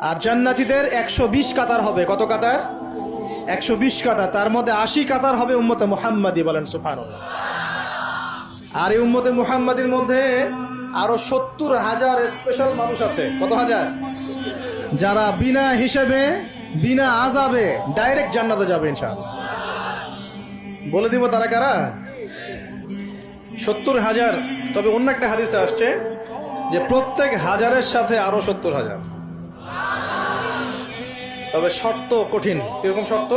আর জান্নাতীদের 120 কাতার হবে। কত কাতার? 120 কাতার। তার মধ্যে 80 কাতার হবে উম্মতে মুহাম্মাদি। বলেন সুবহানাল্লাহ। আর এই উম্মতে মুহাম্মাদির মধ্যে আরো 70,000 স্পেশাল মানুষ আছে। কত হাজার? যারা বিনা হিসেবে বিনা আযাবে ডাইরেক্ট জান্নাতে যাবে ইনশাআল্লাহ। বলে দিব তারা কারা? 70,000। তবে অন্য একটা হাদিসে আসছে যে প্রত্যেক হাজারের সাথে আরো 70,000। তবে শর্ত কঠিন। কিরকম শর্ত?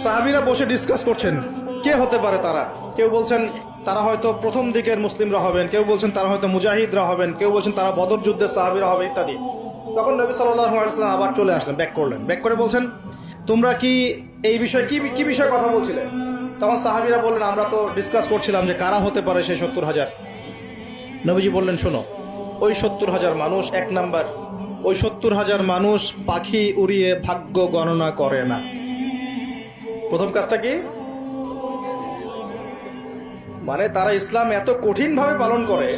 সাহাবীরা বসে ডিসকাস করছেন কে হতে পারে তারা। কেউ বলছেন তারা হয়তো প্রথম দিকের মুসলিমরা হবেন, কেউ বলছেন তারা হয়তো মুজাহিদরা হবেন, কেউ বলছেন তারা বদর যুদ্ধের সাহাবীরা হবে ইত্যাদি। তখন নবী সাল্লাল্লাহু আলাইহি ওয়াসাল্লাম আবার চলে আসলেন, ব্যাক করলেন। ব্যাক করে বলছেন তোমরা কি এই বিষয়ে কি বিষয়ে কথা বলছিলে? তখন সাহাবীরা বললেন আমরা তো ডিসকাস করছিলাম যে কারা হতে পারে সেই 70,000। নবীজি বললেন শোনো, ওই 70,000 মানুষ, এক নাম্বার, ওই 70,000 মানুষ পাখি উড়িয়ে ভাগ্য গণনা করে না। প্রথম কাজটা কি? মানে তারা ইসলাম এত কঠিন ভাবে পালন করে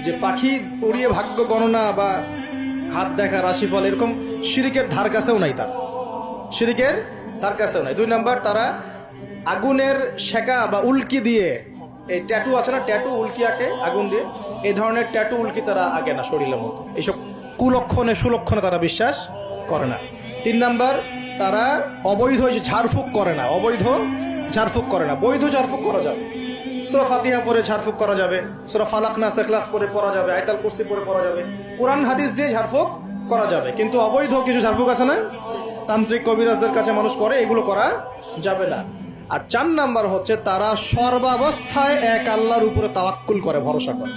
যে পাখি উড়িয়ে ভাগ্য গণনা বা হাত দেখা, রাশিফল, এরকম শিরিকের ধার কাছেও নাই। তার শিরিকের ধার কাছেও নাই। দুই নাম্বার, তারা আগুনের শেকা বা উল্কি দিয়ে, এই ট্যাটু আছে না, ট্যাটু উল্কি আঁকে আগুন দিয়ে, এই ধরনের ট্যাটু উল্কি তারা আগে না শরীরের মতো। এইসব কুলক্ষণে সুলক্ষণে তারা বিশ্বাস করে না। তিন নাম্বার, তারা অবৈধ ঝাড়ফুঁক করে না। অবৈধ ঝাড়ফুঁক করে না। বৈধ ঝাড়ফুঁক করা যাবে। সূরা ফাতিহা পড়ে ঝাড়ফুঁক করা যাবে, সূরা ফালাক নাস ইখলাস পড়ে পড়া যাবে, আয়াতুল কুরসি পড়ে পড়া যাবে, কোরআন হাদিস দিয়ে ঝাড়ফুঁক করা যাবে। কিন্তু অবৈধ কিছু ঝাড়ফুঁক আছে না, তান্ত্রিক কবিরাজদের কাছে মানুষ করে, এগুলো করা যাবে না। আর 4 নাম্বার হচ্ছে তারা সর্বাবস্থায় এক আল্লাহর উপরে তাওয়াক্কুল করে, ভরসা করে,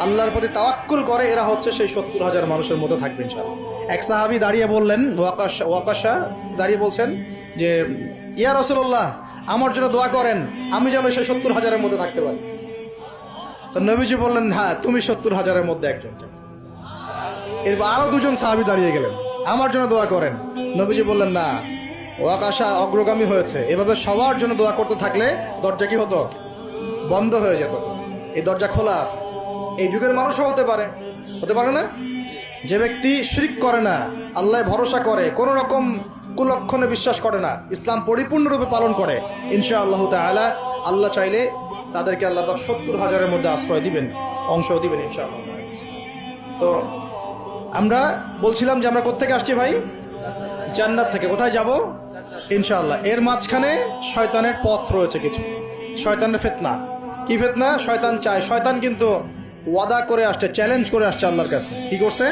আল্লাহর প্রতি তাওয়াক্কুল করে। এরা হচ্ছে সেই 70,000 মানুষের মধ্যে থাকবে ইনশাআল্লাহ। এক সাহাবী দাঁড়িয়ে বললেন, ওয়াকাশা দাঁড়িয়ে বলছেন যে ইয়া রাসূলুল্লাহ, আমার জন্য দোয়া করেন, আমি যেন সেই 70,000-এর মধ্যে থাকতে পারি। তো নবীজি বললেন হ্যাঁ, তুমি 70,000-এর মধ্যে একজন। এরপর আরো 2জন সাহাবী দাঁড়িয়ে গেলেন, আমার জন্য দোয়া করেন। নবীজি বললেন না, ওয়াকাশা অগ্রগামী হয়েছে। এভাবে সবার জন্য দোয়া করতে থাকলে দরজা কি হতো? বন্ধ হয়ে যেত। এই দরজা খোলা আছে। এই যুগের মানুষও হতে পারে না। যে ব্যক্তি শিরক করে না, আল্লাহ ভরসা করে, কোন রকম কুলক্ষণে বিশ্বাস করে না, ইসলাম পরিপূর্ণরূপে পালন করে, ইনশাআল্লাহ তাআলা আল্লাহ চাইলে তাদেরকে আল্লাহ 70,000-এর মধ্যে আশ্রয় দিবেন, অংশ দিবেন ইনশাআল্লাহ। তো আমরা বলছিলাম যে আমরা কোত্থেকে আসছি ভাই? জান্নাত থেকে। কোথায় যাব? ইনশাআল্লাহ। এর মাঝখানে শয়তানের পথ রয়েছে কিছু, শয়তানের ফিতনা। কি ফিতনা? শয়তান চায়, শয়তান কিন্তু ওয়াদা করে আসছে, চ্যালেঞ্জ করে আসছে আল্লাহর কাছে। কি করছে?